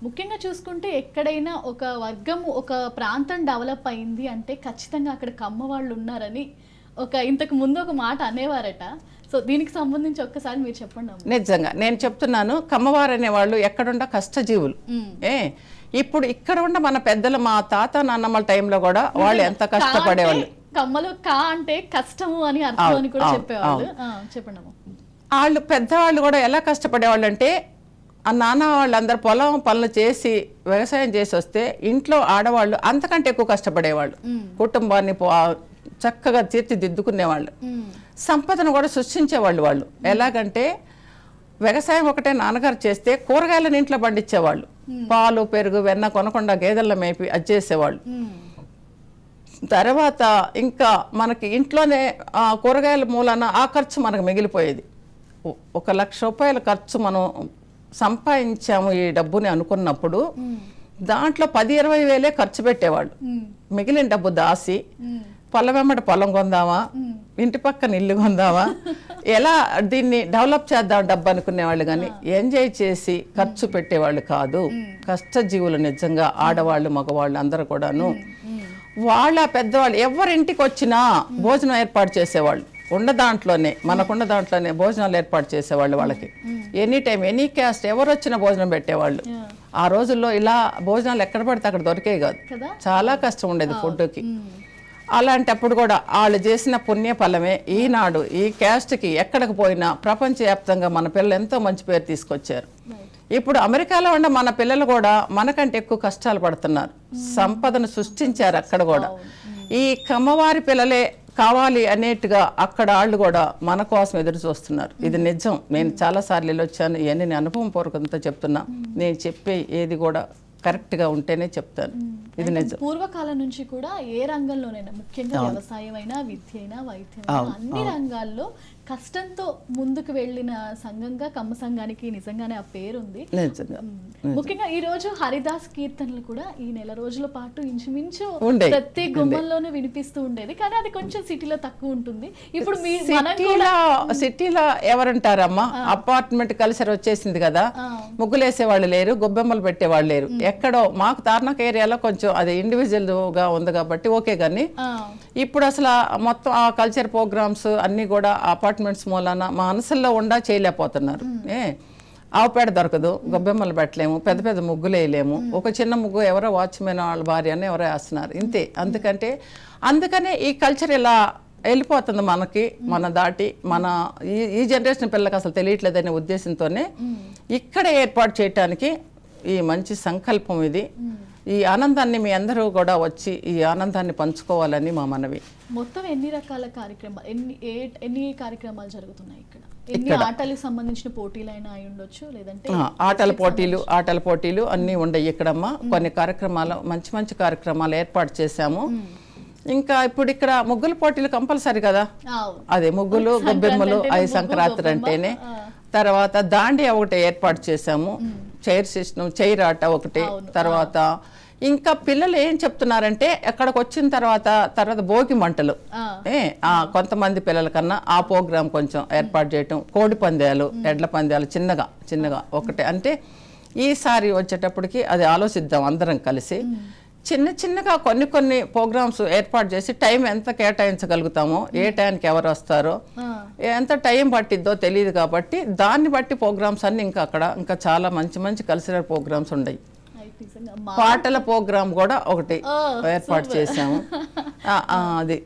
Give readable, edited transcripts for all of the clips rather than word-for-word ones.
ముఖ్యంగా చూసుకుంటే ఎక్కడైనా ఒక వర్గం ఒక ప్రాంతం డెవలప్ అయింది అంటే ఖచ్చితంగా అక్కడ కమ్మ వాళ్ళు ఉన్నారని ఇంతకు ముందు ఒక మాట అనేవారట. సో దీనికి సంబంధించి ఒక్కసారి మీరు చెప్పండి అమ్మ. నిజంగా నేను చెప్తున్నాను, కమ్మవారు అనేవాళ్ళు ఎక్కడుండ కష్టజీవులు. ఇప్పుడు ఇక్కడ ఉన్న మన పెద్దలు, మా తాత నాన్నమ్మల టైంలో కూడా వాళ్ళు ఎంత కష్టపడేవాళ్ళు. కమ్మలో కా అంటే కష్టము అని అర్థం అని కూడా చెప్పేవాళ్ళు. చెప్పండి అమ్మ. వాళ్ళు పెద్దవాళ్ళు కూడా ఎలా కష్టపడేవాళ్ళు అంటే, ఆ నాన్న వాళ్ళందరూ పొలం పనులు చేసి వ్యవసాయం చేసి వస్తే ఇంట్లో ఆడవాళ్ళు అంతకంటే ఎక్కువ కష్టపడేవాళ్ళు. కుటుంబాన్ని చక్కగా తీర్చిదిద్దుకునేవాళ్ళు. సంపదను కూడా సృష్టించేవాళ్ళు. వాళ్ళు ఎలాగంటే, వ్యవసాయం ఒకటే నాన్నగారు చేస్తే కూరగాయలను ఇంట్లో పండించేవాళ్ళు. పాలు పెరుగు వెన్న కొనకుండా గేదెల్లో మేపి అది చేసేవాళ్ళు. తర్వాత ఇంకా మనకి ఇంట్లోనే కూరగాయల మూలాన ఆ ఖర్చు మనకు మిగిలిపోయేది. 1,00,000 రూపాయల ఖర్చు మనం సంపాదించాము ఈ డబ్బుని అనుకున్నప్పుడు దాంట్లో 10-20 వేలే ఖర్చు పెట్టేవాళ్ళు. మిగిలిన డబ్బు దాసి పొలం వెంబడి పొలం కొందామా, ఇంటి పక్కన ఇల్లు కొందామా, ఎలా దీన్ని డెవలప్ చేద్దాం డబ్బు అనుకునేవాళ్ళు. కానీ ఎంజాయ్ చేసి ఖర్చు పెట్టేవాళ్ళు కాదు. కష్టజీవులు నిజంగా ఆడవాళ్ళు మగవాళ్ళు అందరూ కూడాను. వాళ్ళ పెద్దవాళ్ళు ఎవరింటికి వచ్చినా భోజనం ఏర్పాటు చేసేవాళ్ళు. మనకున్న దాంట్లోనే భోజనాలు ఏర్పాటు చేసేవాళ్ళు వాళ్ళకి. ఎనీ టైం ఎనీ క్యాస్ట్ ఎవరు వచ్చినా భోజనం పెట్టేవాళ్ళు. ఆ రోజుల్లో ఇలా భోజనాలు ఎక్కడ పడితే అక్కడ దొరికేవి కాదు, చాలా కష్టం ఉండేది ఫుడ్కి. అలాంటప్పుడు కూడా వాళ్ళు చేసిన పుణ్య ఫలమే ఈనాడు ఈ క్యాస్ట్కి ఎక్కడికి పోయినా ప్రపంచవ్యాప్తంగా మన పిల్లలు ఎంతో మంచి పేరు తీసుకొచ్చారు. ఇప్పుడు అమెరికాలో ఉన్న మన పిల్లలు కూడా మనకంటే ఎక్కువ కష్టాలు పడుతున్నారు. సంపదను సృష్టించారు అక్కడ కూడా. ఈ కమ్మవారి పిల్లలే కావాలి అనేట్టుగా అక్కడ వాళ్ళు కూడా మన కోసం ఎదురు చూస్తున్నారు. ఇది నిజం. నేను చాలాసార్లు వెళ్ళొచ్చాను. ఇవన్నీ నేను అనుభవం పూర్వకంతో చెప్తున్నా. నేను చెప్పే ఏది కూడా కరెక్ట్గా ఉంటేనే చెప్తాను. ఇది నిజం. పూర్వకాలం నుంచి కూడా ఏ రంగంలోనైనా, ముఖ్యంగా వ్యవసాయం అయినా, విద్య అయినా, వైద్యం అయినా, అన్ని రంగాల్లో కష్టంతో ముందుకు వెళ్ళిన సంఘంగా కమ్మ సంఘానికి నిజంగానే ఆ పేరుంది. ముఖ్యంగా ఈ రోజు హరిదాస్ కీర్తనలు కూడా ఈ నెల రోజుల పాటు ఇంచుమించు ప్రతి గుమ్మంలోనూ వినిపిస్తూ ఉండేది. కానీ అది కొంచెం సిటీలో తక్కువ ఉంటుంది. ఇప్పుడు సిటీలో ఎవరుంటారమ్మా? అపార్ట్మెంట్ కల్చర్ వచ్చేసింది కదా, ముగ్గులేసే వాళ్ళు లేరు, గొబ్బెమ్మలు పెట్టేవాళ్ళు లేరు. ఎక్కడో మాకు తార్నాక ఏరియాలో కొంచెం అది ఇండివిజువల్ గా ఉంది కాబట్టి ఓకే. కానీ ఇప్పుడు అసలు మొత్తం ఆ కల్చర్ ప్రోగ్రామ్స్ అన్ని కూడా అపార్ట్మెంట్స్ మూలాన మా మనసుల్లో ఉండా చేయలేకపోతున్నారు. ఆవుపేడ దొరకదు, గొబ్బెమ్మలు పెట్టలేము, పెద్ద పెద్ద ముగ్గులు వేయలేము. ఒక చిన్న ముగ్గు ఎవరో వాచ్మెన్ వాళ్ళ భార్య అని ఎవరో వేస్తున్నారు, ఇంతే. అందుకనే ఈ కల్చర్ ఇలా వెళ్ళిపోతుంది మనకి, మన దాటి మన ఈ జనరేషన్ పిల్లలకి అసలు తెలియట్లేదనే ఉద్దేశంతోనే ఇక్కడ ఏర్పాటు చేయటానికి ఈ మంచి సంకల్పం ఇది. ఈ ఆనందాన్ని మీ అందరూ కూడా వచ్చి ఈ ఆనందాన్ని పంచుకోవాలని మా మనవి. మొత్తం ఎన్ని రకాల కార్యక్రమాలు, ఎన్ని కార్యక్రమాలు జరుగుతున్నాయి ఇక్కడ? ఎన్ని ఆటలకు సంబంధించిన పోటీలైనా అయి ఉండొచ్చు, లేదంటే ఆటల పోటీలు అన్నీ ఉండయి ఇక్కడమ్మా. కొన్ని కార్యక్రమాలు మంచి మంచి కార్యక్రమాలు ఏర్పాటు చేశాము. ఇంకా ఇప్పుడు ఇక్కడ ముగ్గుల పోటీలు కంపల్సరీ కదా. అదే ముగ్గులు, గొబ్బెమ్మలు, అవి సంక్రాంతి అంటేనే. తర్వాత దాండియా ఒకటి ఏర్పాటు చేశాము, చైర్ సిస్టమ్, చైర్ ఆట ఒకటి. తర్వాత ఇంకా పిల్లలు ఏం చెప్తున్నారంటే, ఎక్కడికి వచ్చిన తర్వాత భోగి మంటలు, కొంతమంది పిల్లల కన్నా ఆ ప్రోగ్రాం కొంచెం ఏర్పాటు చేయటం. కోడి పందాలు, ఎడ్ల పందాలు చిన్నగా ఒకటి. అంటే ఈసారి వచ్చేటప్పటికి అది ఆలోచిద్దాం అందరం కలిసి. చిన్నగా కొన్ని ప్రోగ్రామ్స్ ఏర్పాటు చేసి టైం ఎంత కేటాయించగలుగుతామో, ఏ టైంకి ఎవరు వస్తారో, ఎంత టైం పట్టిద్దో తెలియదు కాబట్టి దాన్ని బట్టి ప్రోగ్రామ్స్ అన్ని ఇంకా చాలా మంచి కల్చరల్ ప్రోగ్రామ్స్ ఉన్నాయి. పాటల ప్రోగ్రామ్ కూడా ఒకటి ఏర్పాటు చేశాము. అది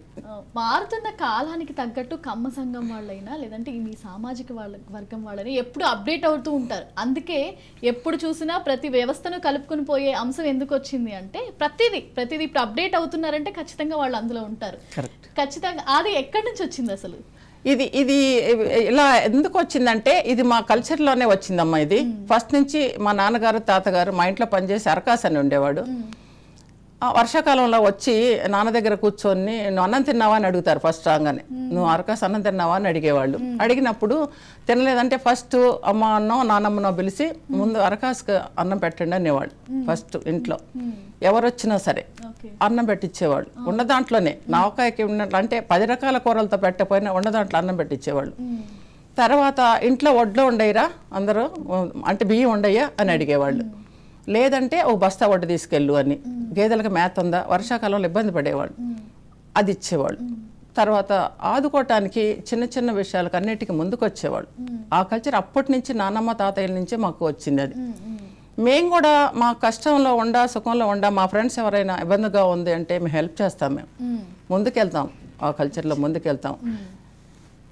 మారుతున్న కాలానికి తగ్గట్టు కమ్మ సంఘం వాళ్ళైనా, లేదంటే మీ సామాజిక వర్గం వాళ్ళని ఎప్పుడు అప్డేట్ అవుతూ ఉంటారు. అందుకే ఎప్పుడు చూసినా ప్రతి వ్యవస్థను కలుపుకొని పోయే అంశం ఎందుకు వచ్చింది అంటే, ప్రతిదీ ఇప్పుడు అప్డేట్ అవుతున్నారంటే ఖచ్చితంగా వాళ్ళు అందులో ఉంటారు. ఖచ్చితంగా. అది ఎక్కడి నుంచి వచ్చింది అసలు? ఇది ఇలా ఎందుకు వచ్చిందంటే, ఇది మా కల్చర్లోనే వచ్చిందమ్మా. ఇది ఫస్ట్ నుంచి మా నాన్నగారు తాతగారు మా ఇంట్లో పనిచేసి అరకాస్ అని ఉండేవాడు. వర్షాకాలంలో వచ్చి నాన్న దగ్గర కూర్చొని నువ్వు అన్నం తిన్నావా అని అడుగుతారు. ఫస్ట్ రాగానే నువ్వు అరకాస్ అన్నం తిన్నావా అని అడిగేవాళ్ళు. అడిగినప్పుడు తినలేదంటే ఫస్ట్ అమ్మనో నాన్నమ్మనో పిలిచి ముందు అరకాస్కి అన్నం పెట్టండి అనేవాళ్ళు. ఫస్ట్ ఇంట్లో ఎవరు వచ్చినా సరే అన్నం పెట్టించేవాళ్ళు. ఉన్న దాంట్లోనే నావకాయకి ఉన్నట్లు అంటే 10 రకాల కూరలతో పెట్టకపోయినా ఉన్న దాంట్లో అన్నం పెట్టించేవాళ్ళు. తర్వాత ఇంట్లో వడ్లు ఉండయ్యరా అందరూ, అంటే బియ్యం ఉండయ్యా అని అడిగేవాళ్ళు. లేదంటే ఓ బస్తా వడ్డీ తీసుకెళ్ళు అని. గేదెలకు మేత ఉందా, వర్షాకాలంలో ఇబ్బంది పడేవాళ్ళు, అది ఇచ్చేవాళ్ళు. తర్వాత ఆదుకోవటానికి చిన్న చిన్న విషయాలకు అన్నిటికీ ముందుకు వచ్చేవాళ్ళు. ఆ కల్చర్ అప్పటి నుంచి నానమ్మ తాతయ్యల నుంచే మాకు వచ్చింది. అది మేము కూడా మా కష్టంలో ఉండా సుఖంలో ఉండా మా ఫ్రెండ్స్ ఎవరైనా ఇబ్బందిగా ఉంది అంటే మేము హెల్ప్ చేస్తాం, మేము ముందుకెళ్తాం, ఆ కల్చర్లో ముందుకెళ్తాం.